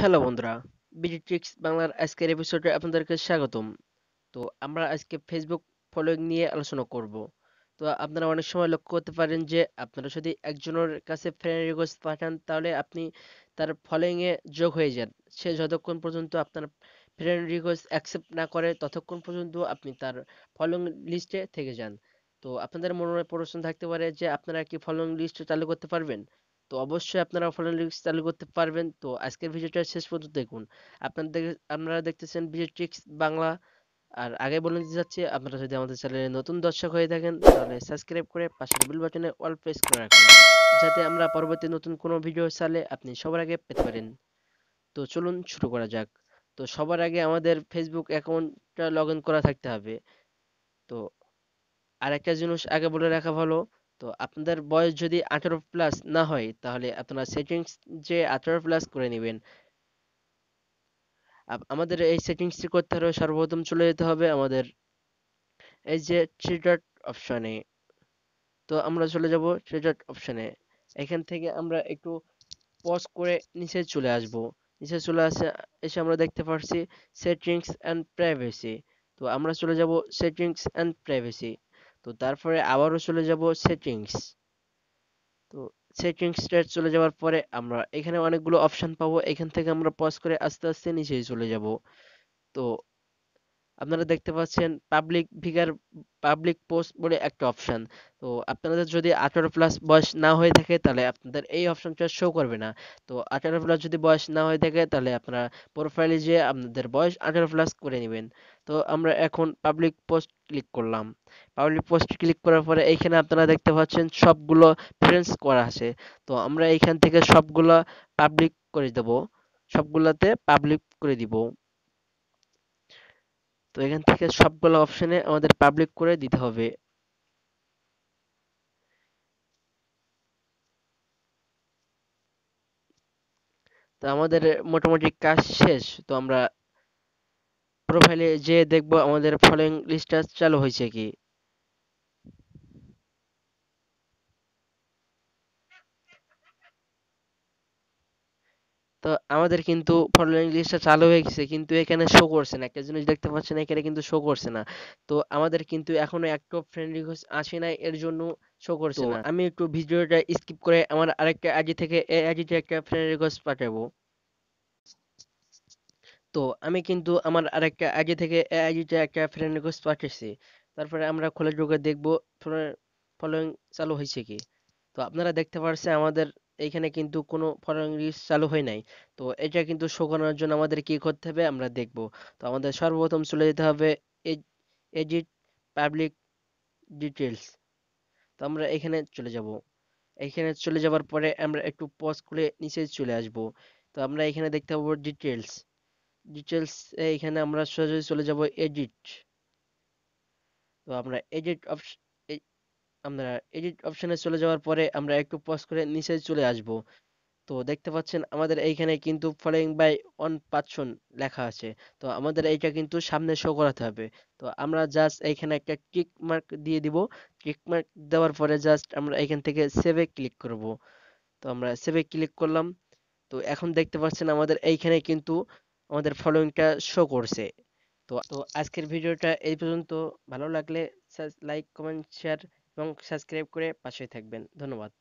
Hello বন্ধুরা, বিডিট্রিক্স বাংলার আজকের এপিসোডে আপনাদেরকে স্বাগতম। তো আমরা আজকে ফেসবুক ফলোইং নিয়ে আলোচনা করব। তো আপনারা অনেক সময় লক্ষ্য করতে পারেন যে আপনারা যদি একজনের কাছে ফ্রেন্ড রিকোয়েস্ট পাঠান তাহলে আপনি তার ফলোইং এ যোগ হয়ে যান। সে যতক্ষণ পর্যন্ত আপনার ফ্রেন্ড রিকোয়েস্ট অ্যাকসেপ্ট না করে ততক্ষণ পর্যন্ত আপনি তার ফলোইং লিস্টে থেকে যান। তো আপনাদের মনে প্রশ্ন থাকতে পারে যে আপনারা কি ফলোইং লিস্ট চালু করতে পারবেন? তো অবশ্যই আপনারা ফলোইং লিস্ট চালু করতে পারবেন। তো আজকের ভিডিওটা শেষ পর্যন্ত দেখুন। আপনারা দেখতেছেন বিডিট্রিক্স বাংলা। আর আগে বলে দিতে চাচ্ছি, আপনারা যদি আমাদের চ্যানেলে নতুন দর্শক হয়ে থাকেন তাহলে সাবস্ক্রাইব করে পাশের বেল বাটনে অল প্রেস করে রাখুন, যাতে আমরা পরবর্তী নতুন কোনো ভিডিও ছাড়লে আপনি সবার আগে পেতে পারেন। তো চলুন শুরু করা যাক। তো সবার আগে আমাদের ফেসবুক অ্যাকাউন্টটা লগ ইন করা থাকতে হবে। তো আরেকটা জিনিস আগে বলে রাখা ভালো, তো আপনাদের বয়স যদি 18+ না হয় তাহলে আপনারা সেটিংস যে 18+ করে নেবেন। আমাদের এই সেটিংসটি করতে হলে সর্বপ্রথম চলে যেতে হবে আমাদের এই যে থ্রি ডট অপশনে। তো আমরা চলে যাব থ্রি ডট অপশনে। এখান থেকে আমরা একটু পজ করে নিচে চলে আসব। নিচে চলে আসে এসে আমরা দেখতে পাচ্ছি সেটিংস এন্ড প্রাইভেসি। তো আমরা চলে যাব সেটিংস এন্ড প্রাইভেসি। তো তারপরে আবারও চলে যাব সেটিংস। তো সেটিংসটা চলে যাওয়ার পরে আমরা এখানে অনেকগুলো অপশন পাবো, এখান থেকে আমরা পজ করে আস্তে আস্তে নিচে চলে যাব। তো আপনারা দেখতে পাচ্ছেন পাবলিক পোস্ট বলে একটা অপশন। তো আপনাদের যদি 18+ বয়স না হয়ে থাকে তাহলে আপনাদের এই অপশনটা শো করবে না। তো 18+ যদি বয়স না হয়ে থাকে তাহলে আপনারা প্রোফাইলে যেয়ে আপনাদের বয়স 18+ করে নেবেন। তো আমরা এখন পাবলিক পোস্ট ক্লিক করলাম। পাবলিক পোস্ট ক্লিক করার পরে এইখানে আপনারা দেখতে পাচ্ছেন সবগুলো ফ্রেন্ডস করা আছে। তো আমরা এইখান থেকে সবগুলা পাবলিক করে দেব, সবগুলাতে পাবলিক করে দিব। তো এখান থেকে সবগুলো অপশনে আমাদের পাবলিক করে দিতে হবে। তো আমাদের মোটামুটি কাজ শেষ। তো আমরা প্রোফাইলে যে দেখবো আমাদের ফলোইং লিস্টটা চালু হয়েছে কি। তো আমাদের কিন্তু ফলোইং লিস্টটা চালু হয়ে গেছে, কিন্তু এখানে শো করছে না। একটা জিনিস দেখতে পাচ্ছেন, এখানে কিন্তু শো করছে না। তো আমাদের কিন্তু এখনো একটা ফ্রেন্ড রিকোয়েস্ট আসে নাই, এর জন্য শো করছে না। আমি একটু ভিডিওটা স্কিপ করে আমার আরেকটা আইডি থেকে এই আইডিতে একটা ফ্রেন্ড রিকোয়েস্ট পাঠাবো। তো আমি কিন্তু আমার আরেকটা আইডি থেকে এই আইডিতে একটা ফ্রেন্ড রিকোয়েস্ট পাঠিয়েছি। তারপরে আমরা খুলে ঢুকে দেখবো ফলোইং চালু হয়েছে কি। তো আপনারা দেখতে পাচ্ছেন আমাদের এইখানে কিন্তু কোনো ফলোইং লিস্ট চালু হয় নাই। তো এটা কিন্তু শো করানোর জন্য আমাদের কি করতে হবে আমরা দেখব। তো আমাদের সর্বপ্রথম চলে যেতে হবে এডিট পাবলিক ডিটেলস। তো আমরা এখানে চলে যাব। এখানে চলে যাওয়ার পরে আমরা একটু পজ করে নিচে চলে আসব। তো আমরা এখানে দেখতে পাবো ডিটেলস। ডিটেলস এইখানে আমরা সোজাসুজি চলে যাব এডিট। তো আমরা এডিট অপশনে চলে যাওয়ার পরে আমরা একটু পজ করে নিচে চলে আসব। তো দেখতে পাচ্ছেন আমাদের এইখানে কিন্তু ফলোইং বাই অন পার্সন লেখা আছে। তো আমাদের এইটা কিন্তু সামনে শো করাতে হবে। তো আমরা জাস্ট এইখানে একটা টিক মার্ক দিয়ে দিব। টিক মার্ক দেওয়ার পরে জাস্ট আমরা এখান থেকে সেভে ক্লিক করব। তো আমরা সেভে ক্লিক করলাম। তো এখন দেখতে পাচ্ছেন আমাদের এইখানে কিন্তু আমাদের ফলোইংটা শো করছে। তো আজকের ভিডিওটা এই পর্যন্ত। ভালো লাগলে লাইক কমেন্ট শেয়ার এবং সাবস্ক্রাইব করে পাশে থাকবেন। ধন্যবাদ।